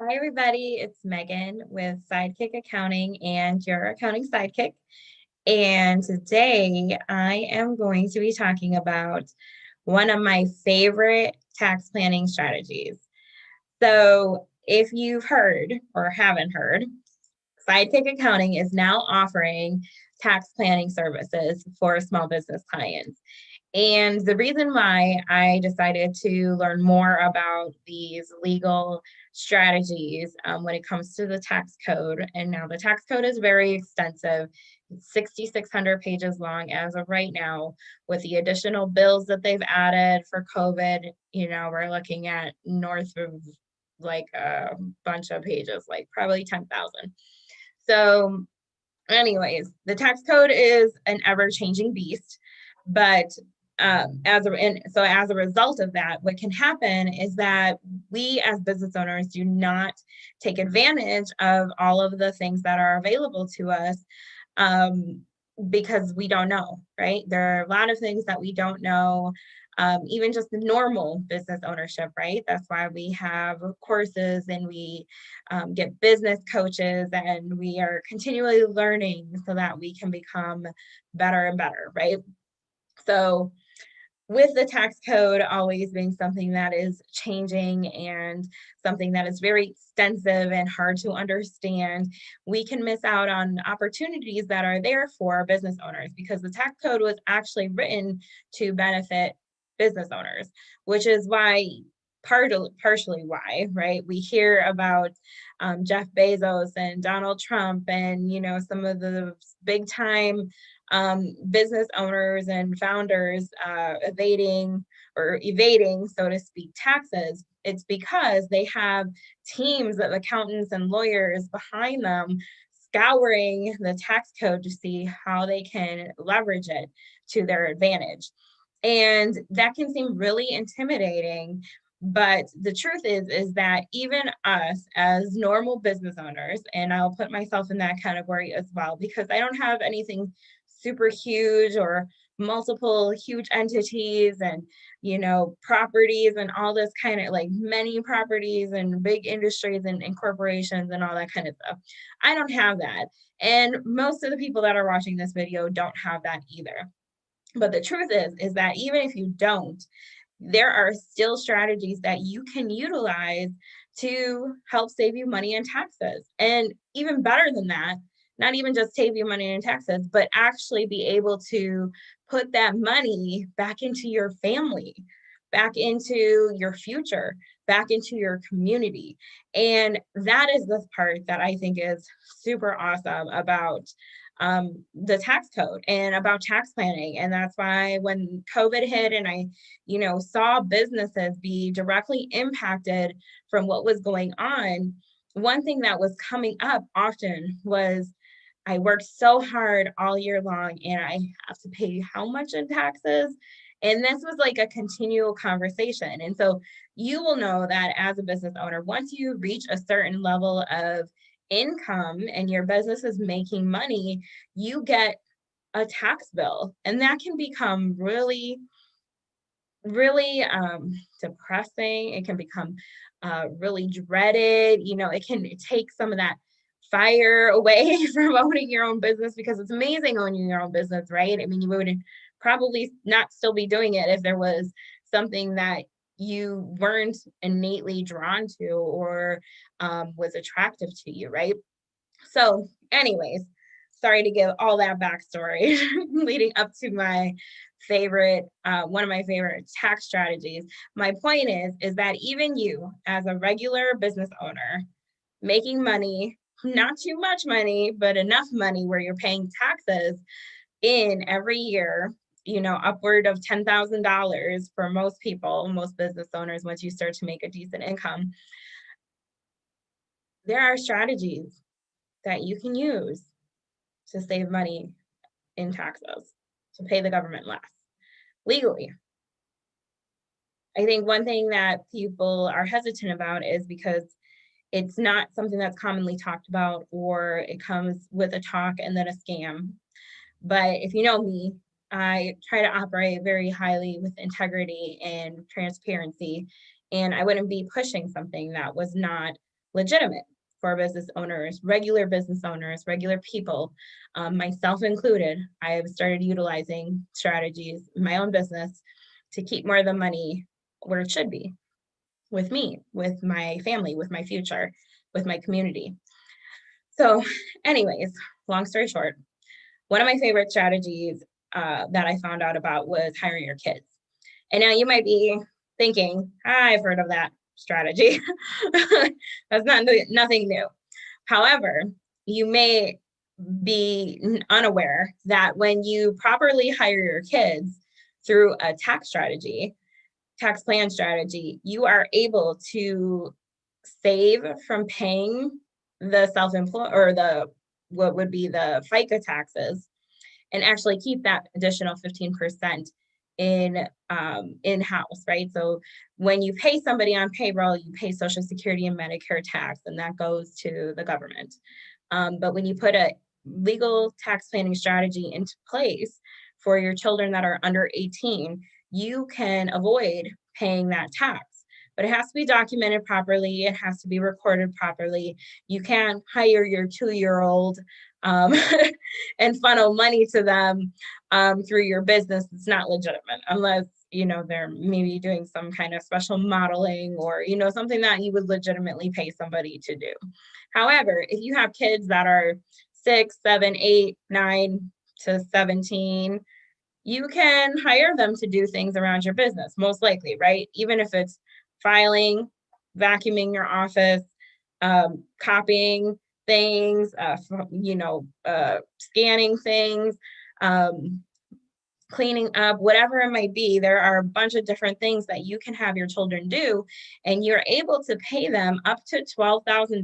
Hi, everybody. It's Megan with Sidekick Accounting and your accounting sidekick. And today I am going to be talking about one of my favorite tax planning strategies. So, if you've heard or haven't heard, Sidekick Accounting is now offering tax planning services for small business clients. And the reason why I decided to learn more about these legal strategies when it comes to the tax code, and now the tax code is very extensive. It's 6,600 pages long as of right now, with the additional bills that they've added for COVID. We're looking at north of like a bunch of pages, like probably 10,000. So, anyways, the tax code is an ever-changing beast, but as a result of that, what can happen is that we as business owners do not take advantage of all of the things that are available to us, um, because we don't know, right? There are a lot of things that we don't know. Even just the normal business ownership, right? That's why we have courses and we get business coaches, and we are continually learning so that we can become better and better, right? So, with the tax code always being something that is changing and something that is very extensive and hard to understand, we can miss out on opportunities that are there for business owners, because the tax code was actually written to benefit business owners, which is why partially why, right? We hear about Jeff Bezos and Donald Trump and some of the big time business owners and founders evading, so to speak, taxes. It's because they have teams of accountants and lawyers behind them scouring the tax code to see how they can leverage it to their advantage. And that can seem really intimidating, but the truth is that even us as normal business owners, and I'll put myself in that category as well, because I don't have anything super huge or multiple huge entities and properties and all this kind of, like, many properties and big industries and corporations and all that kind of stuff. I don't have that, and most of the people that are watching this video don't have that either. But the truth is that even if you don't, there are still strategies that you can utilize to help save you money in taxes. And even better than that, not even just save you money in taxes, but actually be able to put that money back into your family, back into your future, back into your community. And that is the part that I think is super awesome about the tax code and about tax planning. And that's why when COVID hit and I saw businesses be directly impacted from what was going on, one thing that was coming up often was, I worked so hard all year long and I have to pay how much in taxes? And this was like a continual conversation. And so you will know that as a business owner, once you reach a certain level of income and your business is making money, you get a tax bill. And that can become really, really depressing. It can become really dreaded. It can take some of that fire away from owning your own business, because it's amazing owning your own business, right? I mean, you would probably not still be doing it if there was something that you weren't innately drawn to or was attractive to you, right? So, anyways, sorry to give all that backstory leading up to my favorite, one of my favorite tax strategies. My point is that even you, as a regular business owner, making money, not too much money, but enough money where you're paying taxes in every year, upward of $10,000 for most people, most business owners, once you start to make a decent income, there are strategies that you can use to save money in taxes, to pay the government less legally. I think one thing that people are hesitant about is because it's not something that's commonly talked about, or it comes with a talk and then a scam. But if you know me, I try to operate very highly with integrity and transparency, and I wouldn't be pushing something that was not legitimate for business owners, regular business owners, regular people, myself included. I have started utilizing strategies in my own business to keep more of the money where it should be, with me, with my family, with my future, with my community. So anyways, long story short, one of my favorite strategies that I found out about was hiring your kids. And now you might be thinking, I've heard of that strategy. That's nothing new. However, you may be unaware that when you properly hire your kids through a tax plan strategy, you are able to save from paying the self-employed or what would be the FICA taxes, and actually keep that additional 15% in-house, right? So when you pay somebody on payroll, you pay Social Security and Medicare tax, and that goes to the government. But when you put a legal tax planning strategy into place for your children that are under 18, you can avoid paying that tax. But it has to be documented properly. It has to be recorded properly. You can't hire your 2-year-old and funnel money to them through your business. It's not legitimate unless, they're maybe doing some kind of special modeling or, something that you would legitimately pay somebody to do. However, if you have kids that are 6, 7, 8, 9 to 17, you can hire them to do things around your business, most likely, right? Even if it's filing, vacuuming your office, copying things, scanning things, cleaning up, whatever it might be. There are a bunch of different things that you can have your children do, and you're able to pay them up to $12,000,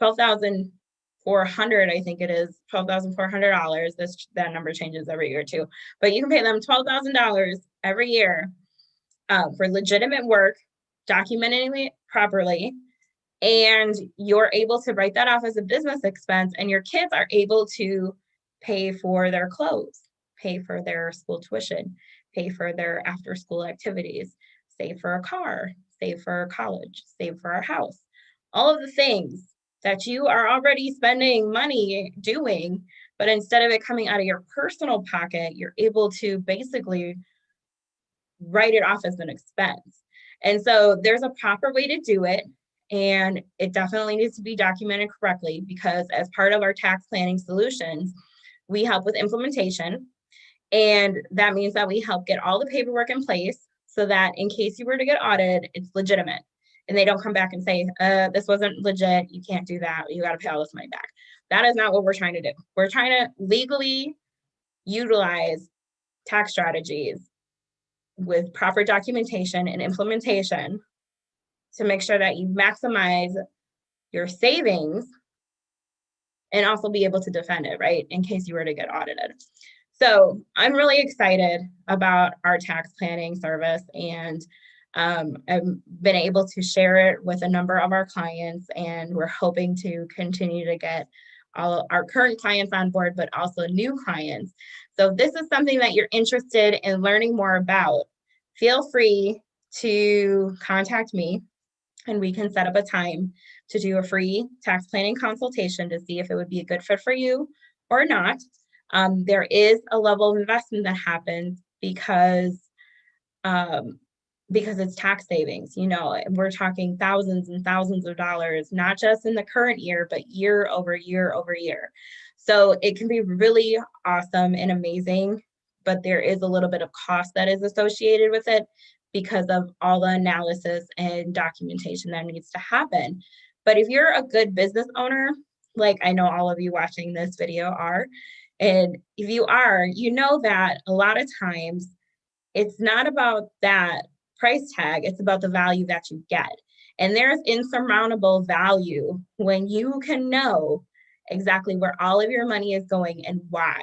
$12,400, I think it is, $12,400. That number changes every year too, but you can pay them $12,000 every year for legitimate work, documenting it properly, and you're able to write that off as a business expense, and your kids are able to pay for their clothes, pay for their school tuition, pay for their after school activities, save for a car, save for college, save for a house. All of the things that you are already spending money doing, but instead of it coming out of your personal pocket, you're able to basically write it off as an expense. And so there's a proper way to do it. And it definitely needs to be documented correctly, because as part of our tax planning solutions, we help with implementation. And that means that we help get all the paperwork in place so that in case you were to get audited, it's legitimate. And they don't come back and say, this wasn't legit, you can't do that, you got to pay all this money back. That is not what we're trying to do. We're trying to legally utilize tax strategies with proper documentation and implementation to make sure that you maximize your savings and also be able to defend it, right, in case you were to get audited. So I'm really excited about our tax planning service, and I've been able to share it with a number of our clients, and we're hoping to continue to get all our current clients on board, but also new clients. So if this is something that you're interested in learning more about, feel free to contact me, and we can set up a time to do a free tax planning consultation to see if it would be a good fit for you or not. There is a level of investment that happens because it's tax savings. We're talking thousands and thousands of dollars, not just in the current year, but year over year over year. So it can be really awesome and amazing, but there is a little bit of cost that is associated with it because of all the analysis and documentation that needs to happen. But if you're a good business owner, like I know all of you watching this video are, and if you are, you know that a lot of times it's not about that price tag, it's about the value that you get. And there's insurmountable value when you can know exactly where all of your money is going and why.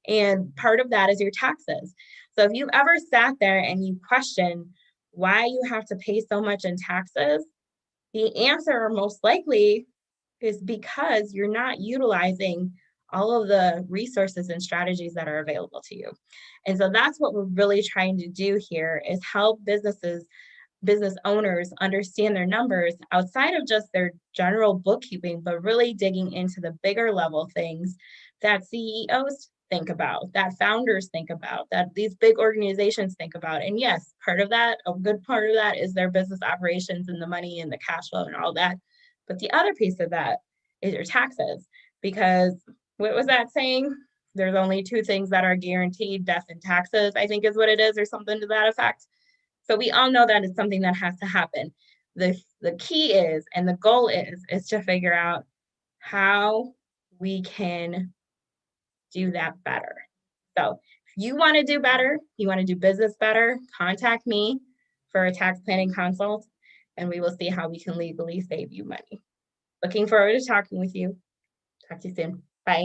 And part of that is your taxes. So if you've ever sat there and you question why you have to pay so much in taxes, the answer most likely is because you're not utilizing all of the resources and strategies that are available to you. And so that's what we're really trying to do here, is help businesses business owners understand their numbers outside of just their general bookkeeping, but really digging into the bigger level things that CEOs think about, that founders think about, that these big organizations think about. And yes, part of that, a good part of that is their business operations and the money and the cash flow and all that. But the other piece of that is your taxes, because what was that saying? There's only two things that are guaranteed, death and taxes, I think is what it is, or something to that effect. So we all know that it's something that has to happen. The key is, and the goal is to figure out how we can do that better. So if you want to do better, you want to do business better, contact me for a tax planning consult, and we will see how we can legally save you money. Looking forward to talking with you. Talk to you soon.